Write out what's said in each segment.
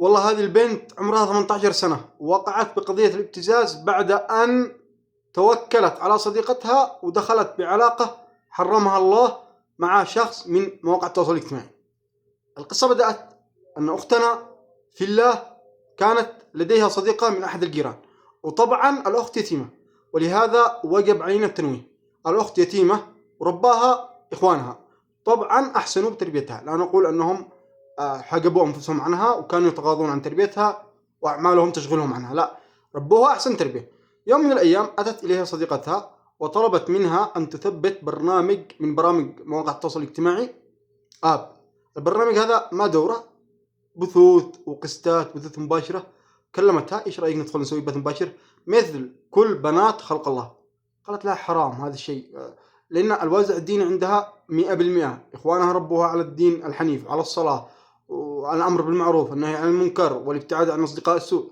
والله هذه البنت عمرها 18 سنة ووقعت بقضية الابتزاز بعد أن توكلت على صديقتها ودخلت بعلاقة حرمها الله مع شخص من مواقع التواصل الاجتماعي. القصة بدأت أن أختنا في الله كانت لديها صديقة من أحد الجيران، وطبعا الأخت يتيمة، ولهذا وجب علينا التنويه. الأخت يتيمة ورباها إخوانها، طبعا أحسنوا بتربيتها، لا نقول أنهم حجبوا أنفسهم عنها وكانوا يتغاضون عن تربيتها وأعمالهم تشغلهم عنها، لا، ربوها أحسن تربية. يوم من الأيام أتت إليها صديقتها وطلبت منها أن تثبت برنامج من برامج مواقع التواصل الاجتماعي البرنامج هذا ما دوره، بثوث وقستات، بثوث مباشرة. كلمتها إيش رأيك ندخل نسوي بث مباشر مثل كل بنات خلق الله؟ قالت لها حرام هذا الشيء، لأن الوازع الديني عندها 100%، إخوانها ربوها على الدين الحنيف، على الصلاة وعلى الأمر بالمعروف والنهي عن المنكر والابتعاد عن أصدقاء السوء،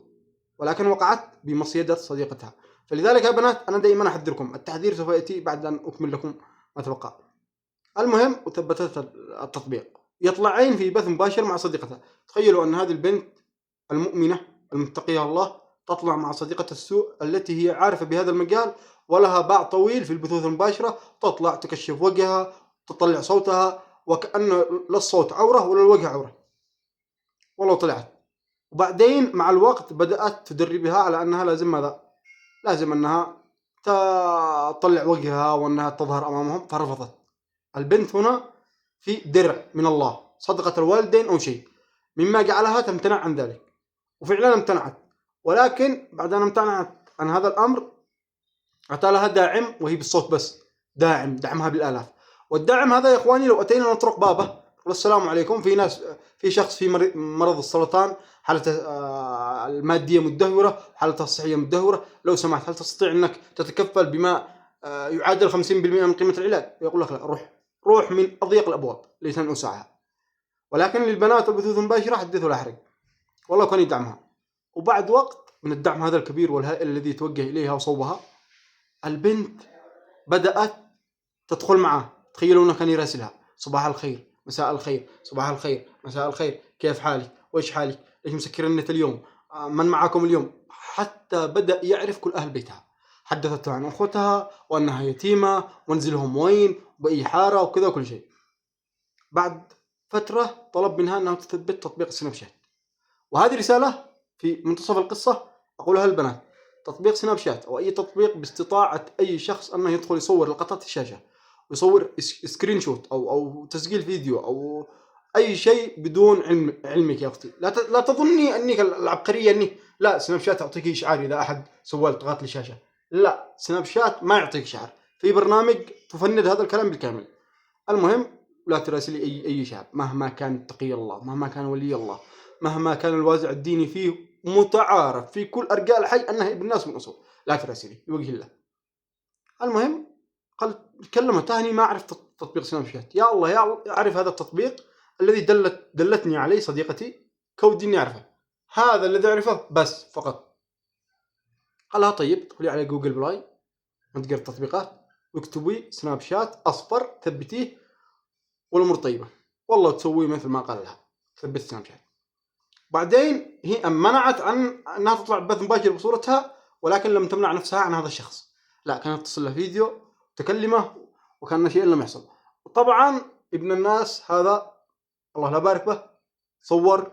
ولكن وقعت بمصيدة صديقتها. فلذلك يا بنات أنا دائما أحذركم، التحذير سوف يأتي بعد أن أكمل لكم ما تبقى. المهم وثبتت التطبيق، يطلعين في بث مباشر مع صديقتها. تخيلوا أن هذه البنت المؤمنة المتقية الله تطلع مع صديقة السوء التي هي عارفة بهذا المجال ولها باع طويل في البثوث المباشرة، تطلع تكشف وجهها، تطلع صوتها، وكأن لا الصوت عورة ولا الوجه عورة، والله طلعت. وبعدين مع الوقت بدأت تدربها على أنها لازم ماذا؟ لازم أنها تطلع وجهها وأنها تظهر أمامهم، فرفضت. البنت هنا في درع من الله، صدقة الوالدين أو شيء مما جعلها تمتنع عن ذلك، وفعلا امتنعت. ولكن بعد أن امتنعت عن هذا الأمر أتى لها داعم، وهي بالصوت بس، دعمها بالآلاف. والداعم هذا يا إخواني لو أتينا نطرق بابه والسلام عليكم، في شخص في مرض السرطان، حالته المادية مدهورة، حالته الصحية مدهورة، لو سمحت هل تستطيع أنك تتكفل بما يعادل 50% من قيمة العلاج؟ يقول لك لا، روح من أضيق الأبواب ليس أن أسعها. ولكن للبنات البثوث المباشرة حدث ولا حرج، والله كان يدعمها. وبعد وقت من الدعم هذا الكبير والهائل الذي توجه إليها وصوبها، البنت بدأت تدخل معه. تخيلوا أنه كان يراسلها صباح الخير، مساء الخير، صباح الخير، مساء الخير، كيف حالك، وإيش حالك، ليش مسكر النت اليوم، من معكم اليوم، حتى بدأ يعرف كل أهل بيتها. حدثته عن أخوتها وأنها يتيمة وانزلهم وين وبأي حارة وكذا وكل شيء. بعد فترة طلب منها أنها تثبت تطبيق سناب شات، وهذه رسالة في منتصف القصة أقولها للبنات. تطبيق سناب شات أو أي تطبيق باستطاعة أي شخص أنه يدخل يصور لقطات الشاشة ويصور سكرين شوت أو تسجيل فيديو أو أي شيء بدون علمك يا أختي. لا تظني أنك العبقرية أني لا، سناب شات أعطيك إشعار إذا أحد سوى لقطات للشاشة، لا، سناب شات ما يعطيك إشعار، في برنامج تفند هذا الكلام بالكامل. المهم لا تراسلي أي شاب مهما كان تقي الله، مهما كان ولي الله، مهما كان الوازع الديني فيه متعارف في كل أرجاء الحي أنه ابن الناس من أصول، لا تراسلي لوجه الله. المهم قال كلمة تاني ما أعرف تطبيق سناب شات، يا الله يا الله أعرف هذا التطبيق الذي دلتني عليه صديقتي، كودي إني أعرفه، هذا الذي أعرفه بس فقط. قال لها طيب ادخلي على جوجل بلاي متقر التطبيقات واكتبي سناب شات أصفر ثبتيه والأمور طيبة، والله تسوي مثل ما قال لها، ثبت سناب شات. بعدين هي منعت عن أنها تطلع بث مباشر بصورتها، ولكن لم تمنع نفسها عن هذا الشخص، لا، كانت تصل له فيديو تكلمه وكان شيء لم يحصل. طبعا ابن الناس هذا الله لا بارك به صور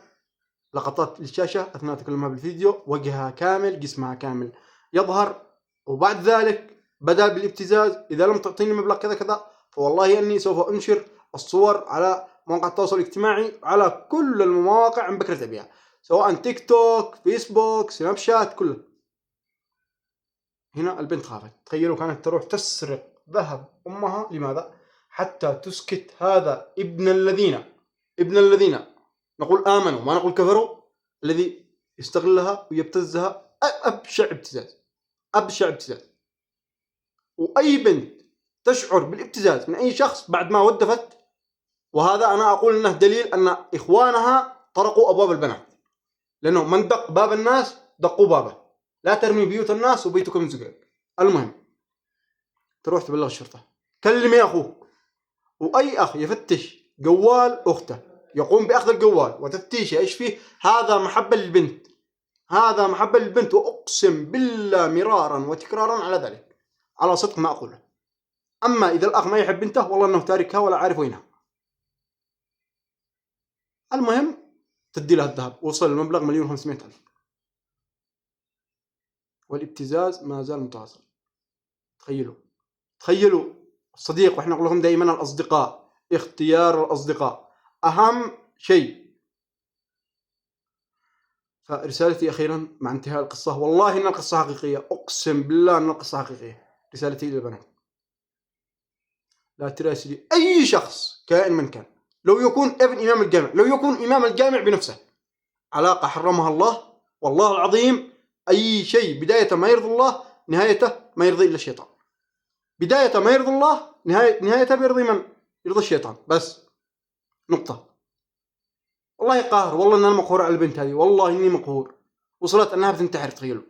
لقطات للشاشة أثناء تكلمها بالفيديو، وجهها كامل، جسمها كامل يظهر، وبعد ذلك بدأ بالابتزاز، إذا لم تعطيني مبلغ كذا كذا فوالله أني سوف أنشر الصور على مواقع التواصل الاجتماعي، على كل المواقع عن بكرة أبيها، سواء تيك توك، فيسبوك، سناب شات، كله. هنا البنت خافت. تخيلوا كانت تروح تسرق ذهب أمها، لماذا؟ حتى تسكت هذا ابن الذين نقول آمنوا ما نقول كفروا، الذي يستغلها ويبتزها أبشع ابتزاز. وأي بنت تشعر بالابتزاز من أي شخص بعد ما ودفت، وهذا أنا أقول أنه دليل أن إخوانها طرقوا أبواب البنات، لأنه من دق باب الناس دقوا بابه، لا ترمي بيوت الناس وبيتكم زقاق. المهم تروح تبلغ الشرطة، كلمي أخوك، وأي أخ يفتش جوال أخته يقوم بأخذ الجوال وتفتيشه إيش فيه، هذا محبة للبنت، هذا محبة للبنت، وأقسم بالله مرارا وتكرارا على ذلك، على صدق ما أقوله. أما إذا الأخ ما يحب بنته والله أنه تاركها ولا عارف وينها. المهم تدي لها الذهب، وصل المبلغ 1,500,000. والابتزاز ما زال متواصل. تخيلوا الصديق، وإحنا نقول لهم دائما الأصدقاء، اختيار الأصدقاء أهم شيء. فرسالتي أخيرا مع انتهاء القصة، والله إن القصة حقيقية، أقسم بالله إن القصة حقيقية. رسالتي للبنات: لا تراسلي أي شخص كائن من كان، لو يكون ابن إمام الجامع، لو يكون إمام الجامع بنفسه، علاقة حرمها الله والله العظيم. أي شيء بداية ما يرضي الله نهايته ما يرضي إلا الشيطان. بداية ما يرضي الله نهايته بيرضي من؟ يرضي الشيطان بس، نقطة. والله قاهر، والله إن أنا مقهور على البنت هذه، والله إني مقهور. وصلت أنها بتنتحر، تخيلوا.